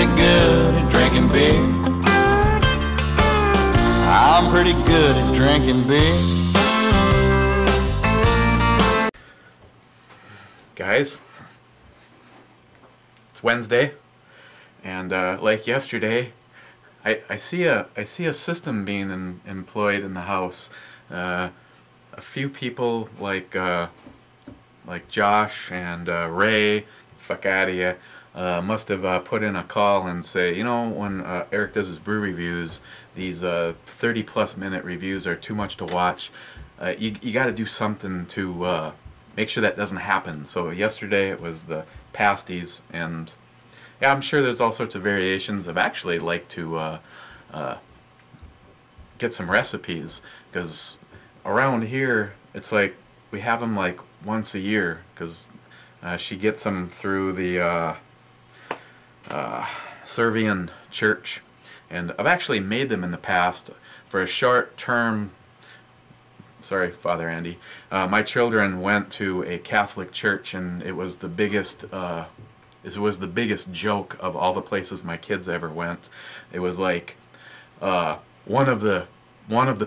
pretty good at drinking beer. I'm pretty good at drinking beer. Guys, it's Wednesday, and like yesterday, I see a system being employed in the house. A few people like Josh and Ray, fuck out of you, must have put in a call and say, you know, when Eric does his brew reviews, these 30+ minute reviews are too much to watch. You got to do something to make sure that doesn't happen. So yesterday it was the pasties, and yeah, I'm sure there's all sorts of variations. I've actually like to get some recipes, because around here it's like we have them like once a year, because she gets them through the Serbian church, and I've actually made them in the past for a short term. Sorry, Father Andy. My children went to a Catholic church, and it was the biggest joke of all the places my kids ever went. It was like one of the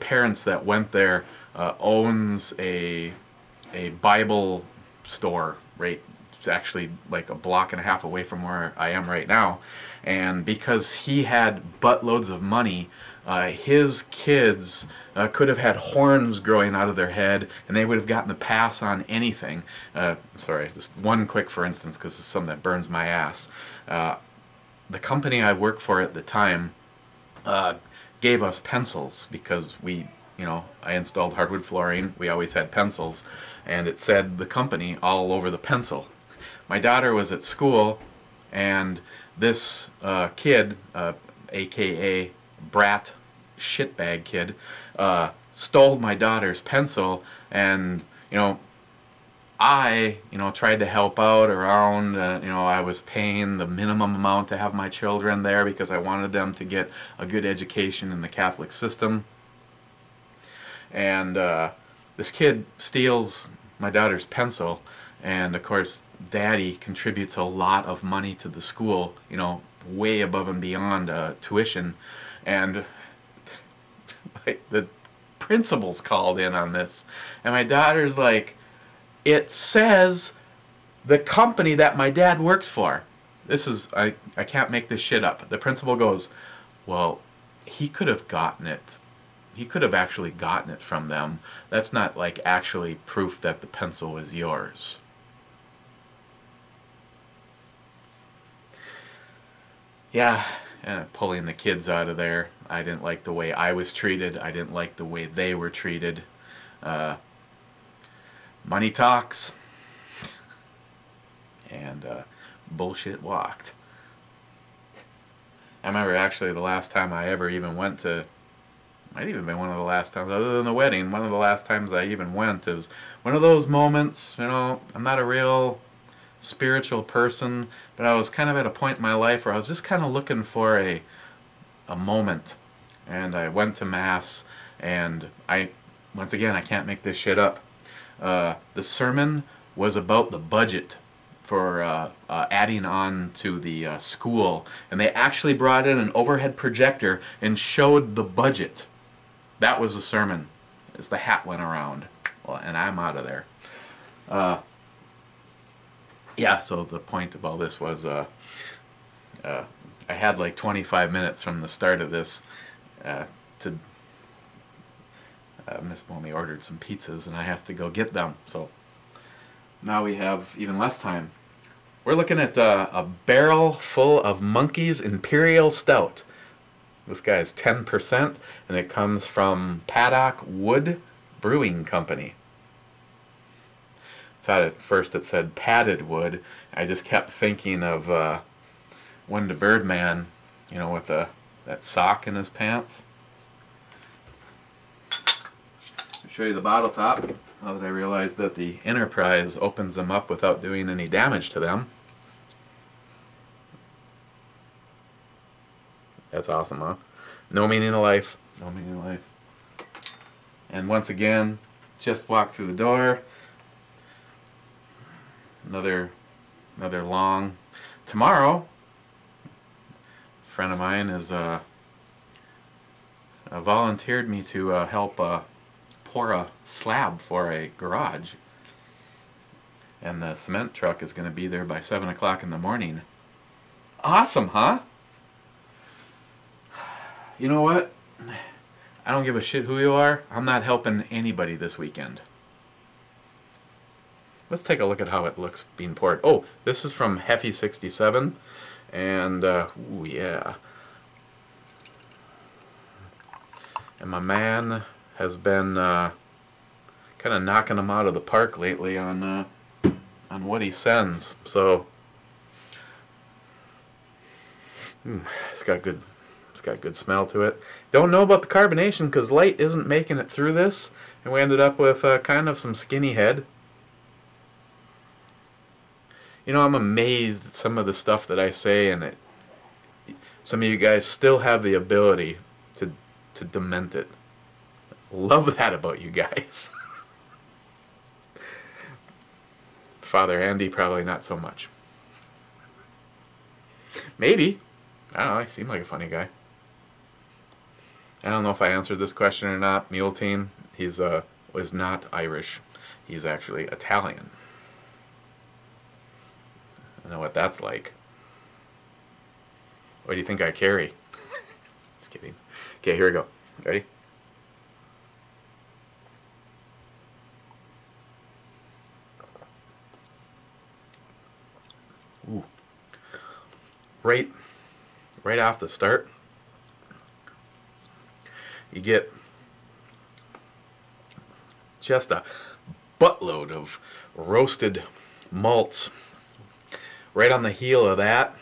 parents that went there owns a Bible store, right? It's actually like a block and a half away from where I am right now, and because he had buttloads of money, his kids could have had horns growing out of their head, and they would have gotten the pass on anything. Sorry, just one quick for instance, because it's something that burns my ass. The company I worked for at the time gave us pencils, because we, you know, I installed hardwood flooring. We always had pencils, and it said the company all over the pencil. My daughter was at school, and this kid, aka brat shitbag kid, stole my daughter's pencil, and I tried to help out around. I was paying the minimum amount to have my children there because I wanted them to get a good education in the Catholic system. And this kid steals my daughter's pencil, and of course Daddy contributes a lot of money to the school, way above and beyond tuition, and like, the principal's called in on this, and my daughter's like, it says the company that my dad works for. This is, I can't make this shit up. The principal goes, well, he could have gotten it. He could have actually gotten it from them. That's not like actually proof that the pencil was yours. Yeah, and pulling the kids out of there. I didn't like the way I was treated. I didn't like the way they were treated. Money talks, and bullshit walked. I remember actually the last time I ever even went to, might even been one of the last times, other than the wedding, one of the last times I even went. It was one of those moments, I'm not a real spiritual person, but I was kind of at a point in my life where I was just kind of looking for a moment, and I went to Mass, and once again, I can't make this shit up. The sermon was about the budget for adding on to the school, and they actually brought in an overhead projector and showed the budget. That was the sermon, as the hat went around. Well, and I'm out of there. Yeah, so the point of all this was I had like 25 minutes from the start of this to Miss Mommy ordered some pizzas, and I have to go get them. So now we have even less time. We're looking at a barrel full of Monkey's Imperial Stout. This guy is 10%, and it comes from Paddock Wood Brewing Company. Thought at first it said padded wood. I just kept thinking of when the Birdman, with that sock in his pants. I'll show you the bottle top. Now that I realized that the Enterprise opens them up without doing any damage to them. That's awesome, huh? No meaning to life. No meaning to life. And once again, just walked through the door. Another long. Tomorrow, friend of mine has volunteered me to help pour a slab for a garage. And the cement truck is going to be there by 7 o'clock in the morning. Awesome, huh? You know what? I don't give a shit who you are. I'm not helping anybody this weekend. Let's take a look at how it looks being poured. Oh, this is from Heffy67. And, ooh, yeah. And my man has been kind of knocking them out of the park lately on what he sends. So, it's got good smell to it. Don't know about the carbonation because light isn't making it through this, and we ended up with kind of some skinny head. You know, I'm amazed at some of the stuff that I say, and some of you guys still have the ability to dement it. Love that about you guys. Father Andy, probably not so much. Maybe. I don't know, he seemed like a funny guy. I don't know if I answered this question or not. Mule Team, he's was not Irish. He's actually Italian. I know what that's like. What do you think I carry? Just kidding. Okay, here we go. Ready? Ooh. Right off the start, you get just a buttload of roasted malts. Right on the heel of that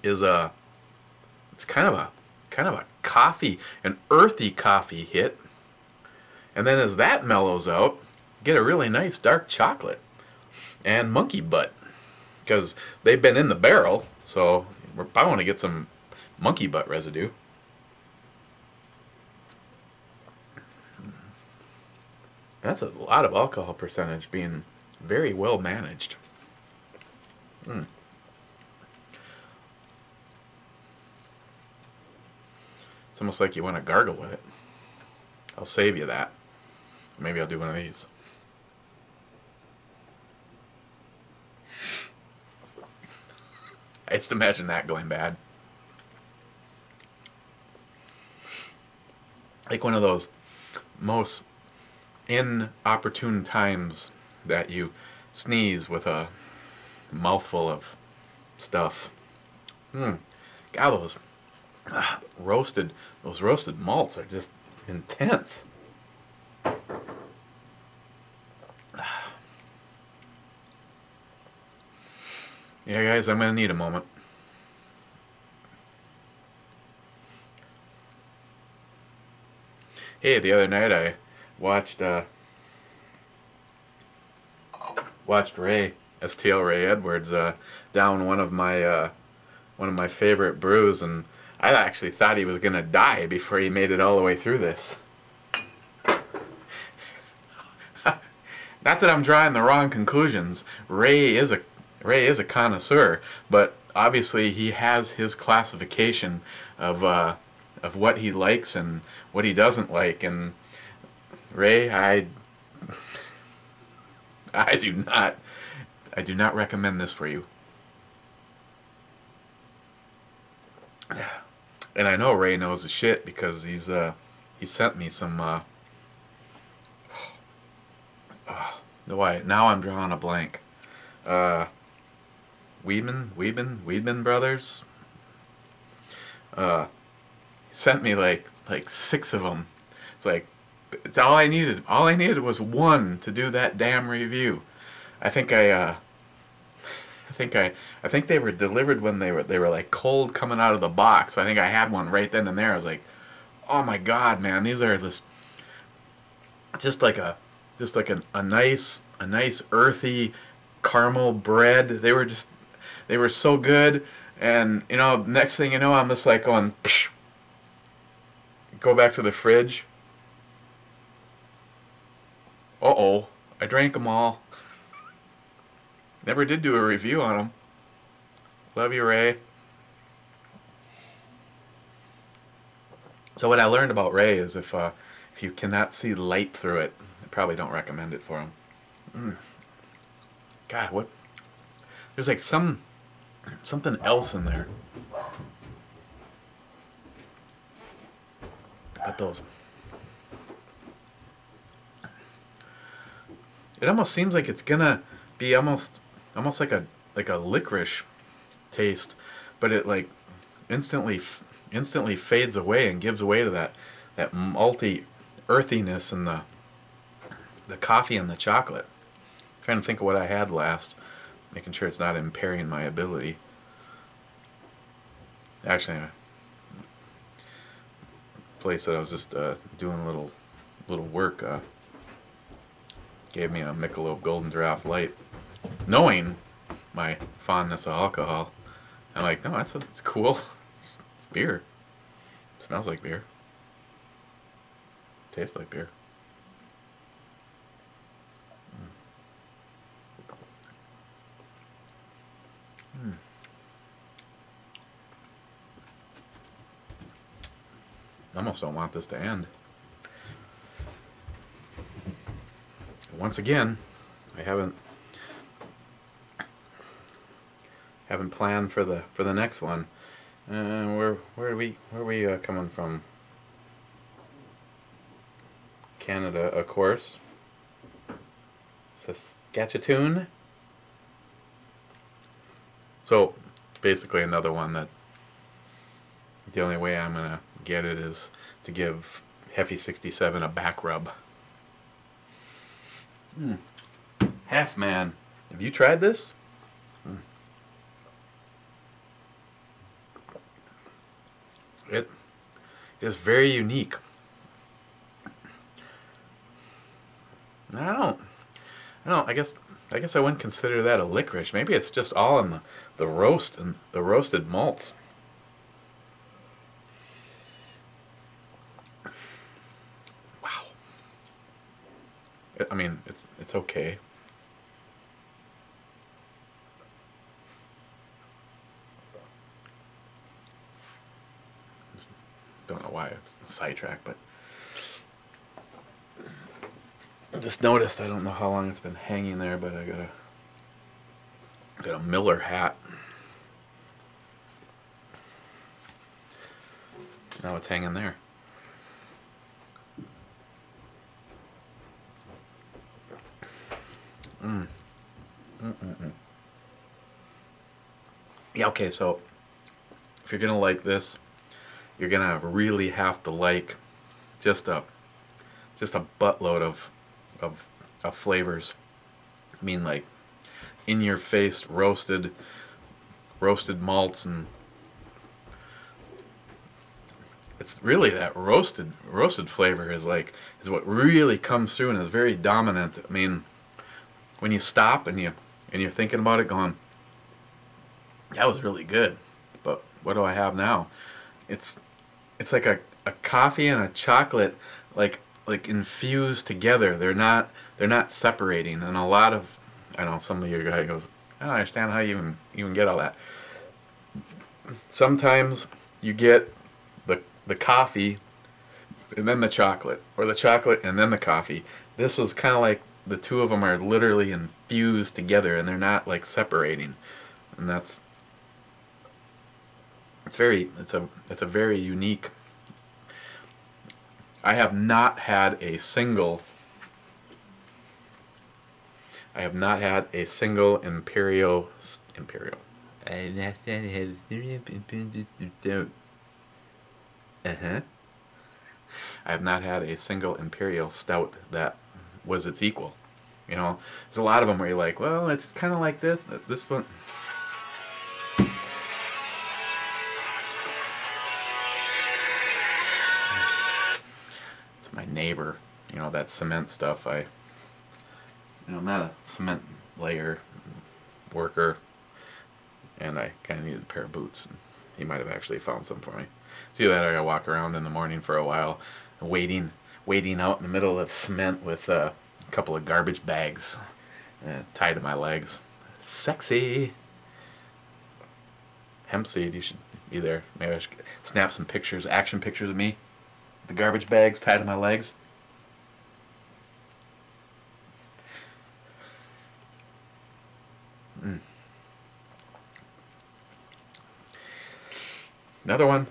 is it's kind of a coffee, an earthy coffee hit. And then as that mellows out, you get a really nice dark chocolate and monkey butt, because they've been in the barrel, so I want to get some monkey butt residue. That's a lot of alcohol percentage being very well managed. It's almost like you want to gargle with it. I'll save you that. Maybe I'll do one of these. I just imagine that going bad. Like one of those most inopportune times that you sneeze with a mouthful of stuff. God, those roasted malts are just intense. Yeah, guys, I'm gonna need a moment. Hey, the other night I watched Ray, STL Ray Edwards, down one of my favorite brews, and I actually thought he was gonna die before he made it all the way through this. Not that I'm drawing the wrong conclusions. Ray is a connoisseur, but obviously he has his classification of what he likes and what he doesn't like. And Ray, I do not recommend this for you. And I know Ray knows the shit because he sent me some. Now I'm drawing a blank. Weedman Brothers. Sent me like 6 of them. It's all I needed. All I needed was one to do that damn review. I think they were delivered when they were like cold coming out of the box. So I think I had one right then and there. I was like, oh my god, man, these are just like a nice earthy caramel bread. They were so good. And you know, next thing you know, I'm just like going, psh, go back to the fridge. Uh-oh, I drank them all. Never did do a review on them. Love you, Ray. So what I learned about Ray is if you cannot see light through it, I probably don't recommend it for him. God, what? There's like something else in there. But those. It almost seems like it's gonna be almost like a licorice taste, but it like instantly fades away and gives way to that malty earthiness and the coffee and the chocolate. I'm trying to think of what I had last, making sure it's not impairing my ability. Actually, a place that I was just doing a little work gave me a Michelob Golden Draft Light, knowing my fondness of alcohol. I'm like, no, it's cool. It's beer. It smells like beer. Tastes like beer. I almost don't want this to end. Once again, I haven't planned for the next one. Where are we coming from? Canada, of course. Saskatchewan. So basically another one that the only way I'm gonna get it is to give Heffy 67 a back rub. Half Man. Have you tried this? It is very unique. I don't. I guess I wouldn't consider that a licorice. Maybe it's just all in the roast and the roasted malts. Wow. I mean, it's okay. Just don't know why I was sidetracked, but I just noticed. I don't know how long it's been hanging there, but I got a Miller hat. Now it's hanging there. Yeah, okay, so if you're gonna like this, you're gonna really have to like just a buttload of flavors. I mean, like in your face roasted malts, and it's really that roasted flavor is what really comes through and is very dominant. I mean, when you stop and you're thinking about it, going, that was really good, but what do I have now? It's like a coffee and a chocolate like infused together. They're not separating. And a lot of, I know some of your guy goes, I don't understand how you even get all that. Sometimes you get the coffee and then the chocolate, or the chocolate and then the coffee. This was kind of like the two of them are literally infused together, and they're not like separating. And it's a very unique. I have not had a single Imperial. I have not had a single Imperial Stout that was its equal. You know, there's a lot of them where you're like, well, it's kind of like this. This one. It's my neighbor. You know, that cement stuff. I'm not a cement layer worker, and I kind of needed a pair of boots. And he might have actually found some for me. So either that, or I gotta walk around in the morning for a while, waiting out in the middle of cement with a couple of garbage bags tied to my legs. Sexy. Hempseed, you should be there. Maybe I should snap some pictures, action pictures of me. the garbage bags tied to my legs. Another one.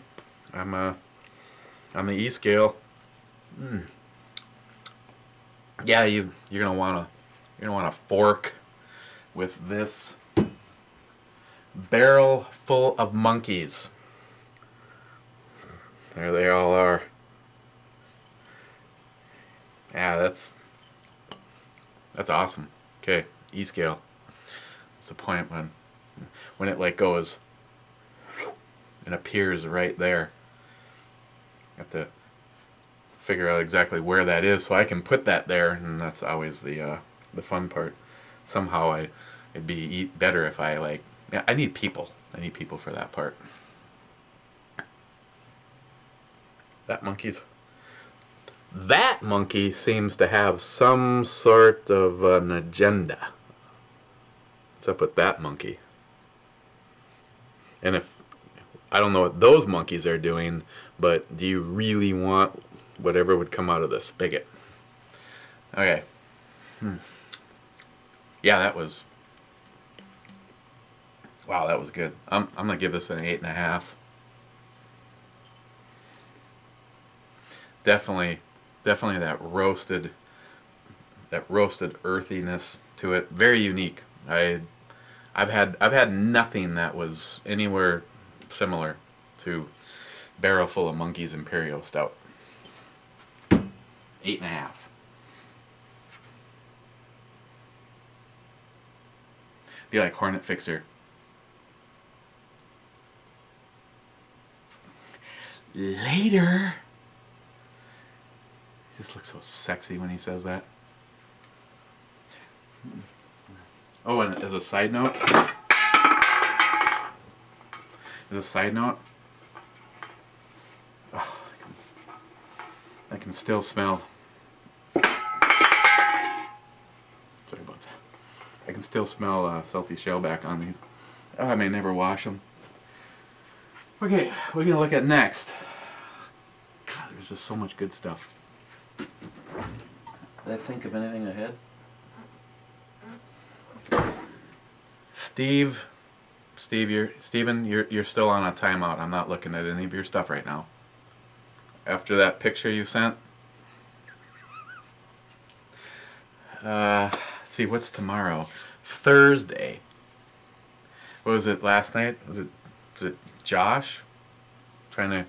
I'm on the E scale. Yeah, you're gonna wanna fork with this barrel full of monkeys. There they all are. Yeah, that's awesome. Okay, E scale. What's the point when it like goes and appears right there? I have to figure out exactly where that is so I can put that there, and that's always the fun part. Somehow it'd be better if I like. Yeah, I need people. I need people for that part. That monkey seems to have some sort of an agenda. What's up with that monkey? And if I don't know what those monkeys are doing, but do you really want whatever would come out of the spigot? Okay. Yeah, that was. Wow, that was good. I'm gonna give this an 8.5. Definitely that roasted earthiness to it. Very unique. I've had nothing that was anywhere similar to Barrel Full of Monkeys Imperial Stout. 8.5. Be like Hornet Fixer. Later. He just looks so sexy when he says that. Oh, and as a side note, oh, I can still smell. Sorry about that. I can still smell salty shellback on these. Oh, I may never wash them. Okay, what are we gonna look at next? God, there's just so much good stuff. Did I think of anything ahead? Steven, you're still on a timeout. I'm not looking at any of your stuff right now. After that picture you sent. Let's see, what's tomorrow? Thursday. What was it last night? Was it Josh trying to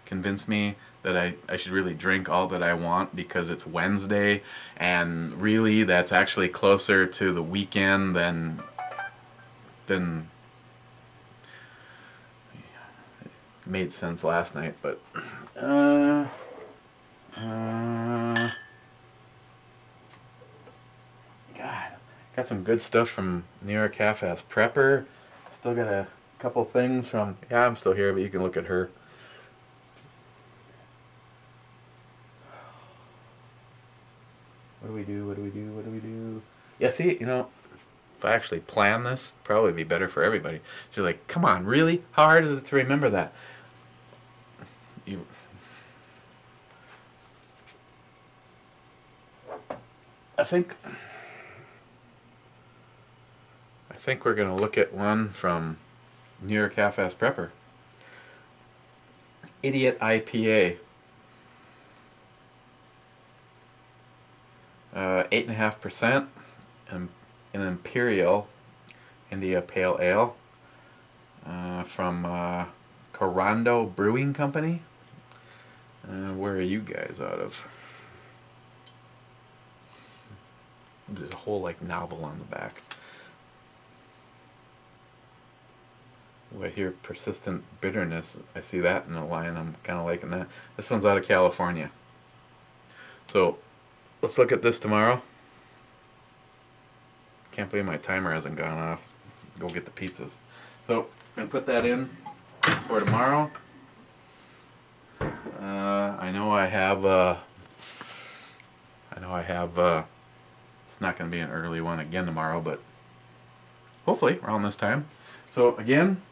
convince me that I should really drink all that I want because it's Wednesday, and really that's actually closer to the weekend than it made sense last night, but God, got some good stuff from New York Half-Ass Prepper. Still got a couple things from, yeah, I'm still here, but you can look at her. What do we do? Yeah, see, you know, if I actually plan this, it'd probably be better for everybody. So you're like, come on, really? How hard is it to remember that? I think we're going to look at one from New York Half-Ass Prepper. Idiot IPA. 8.5%. An Imperial India Pale Ale from Corando Brewing Company. Where are you guys out of? There's a whole like novel on the back. Oh, I hear persistent bitterness. I see that in the line. I'm kind of liking that. This one's out of California. So let's look at this tomorrow. Can't believe my timer hasn't gone off. Go get the pizzas. So I'm gonna put that in for tomorrow. I know I have. It's not gonna be an early one again tomorrow, but hopefully around this time. So again,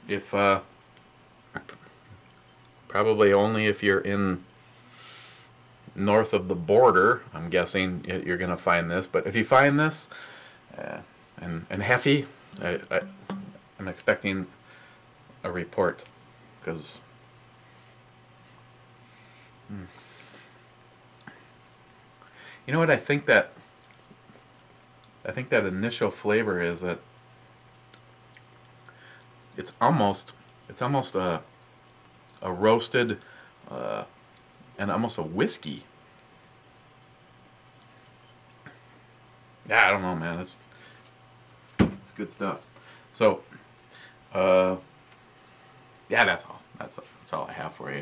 if Probably only if you're in north of the border, I'm guessing you're going to find this. But if you find this, and Heffy, I'm expecting a report, because you know what I think that initial flavor is, that it's almost a roasted and almost a whiskey. Yeah, I don't know, man. It's good stuff. So, yeah, that's all. That's all I have for you.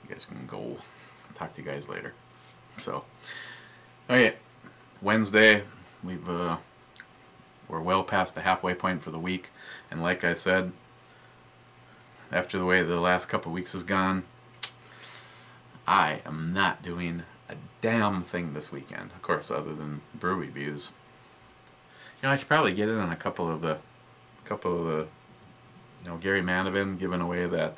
You guys can go. Talk to you guys later. So, okay, Wednesday. We're well past the halfway point for the week, and like I said, after the way the last couple weeks has gone, I am not doing a damn thing this weekend. Of course, other than brew reviews. You know, I should probably get in on a couple of the, you know, Gary Manavin giving away that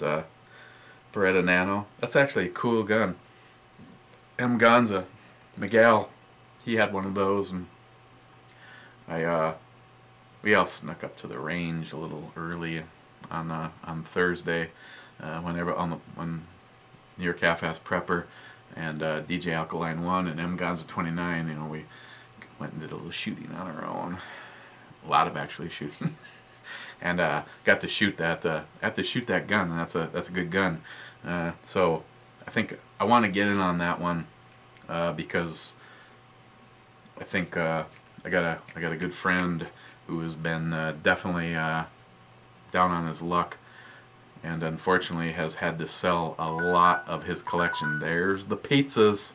Beretta Nano. That's actually a cool gun. M. Gonza, Miguel, he had one of those, and we all snuck up to the range a little early on Thursday, when New York Half-Ass Prepper and DJ Alkaline 1 and M. Gonza 29, you know, we went and did a little shooting on our own. A lot of actually shooting. And got to shoot that gun. That's a good gun. So I think I want to get in on that one, because I think I got a good friend who has been definitely down on his luck, and unfortunately has had to sell a lot of his collection. There's the pizzas,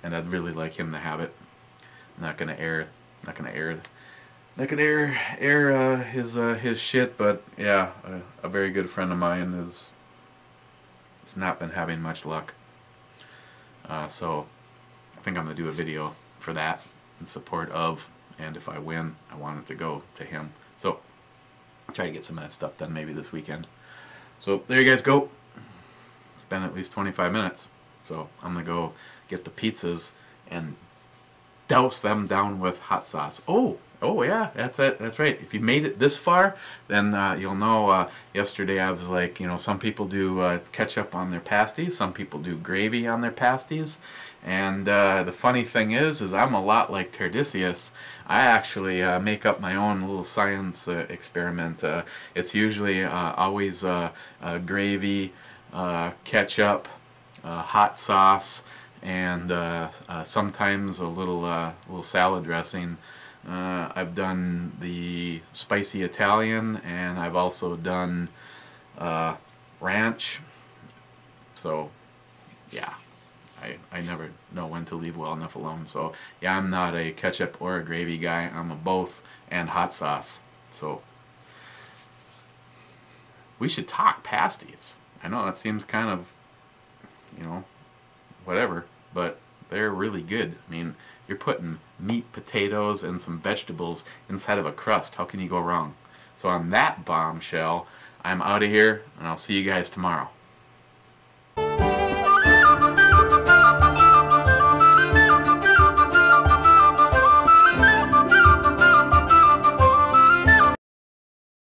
and I'd really like him to have it. I'm not gonna air his shit, but yeah, a very good friend of mine has not been having much luck. So I think I'm gonna do a video for that in support of, and if I win, I want it to go to him. So I'll try to get some of that stuff done maybe this weekend. So there you guys go. It's been at least 25 minutes. So I'm gonna go get the pizzas and douse them down with hot sauce. Oh yeah, that's it. That's right. If you made it this far, then you'll know. Yesterday I was like, you know, some people do ketchup on their pasties, some people do gravy on their pasties, and the funny thing is I'm a lot like Terdicius. I actually make up my own little science experiment. It's usually always gravy, ketchup, hot sauce, and sometimes a little salad dressing. I've done the spicy Italian, and I've also done ranch. So yeah, I never know when to leave well enough alone. So yeah, I'm not a ketchup or a gravy guy. I'm a both and hot sauce. So we should talk pasties. I know that seems kind of, you know, whatever, but they're really good. I mean, you're putting meat, potatoes, and some vegetables inside of a crust. How can you go wrong? So on that bombshell, I'm out of here, and I'll see you guys tomorrow.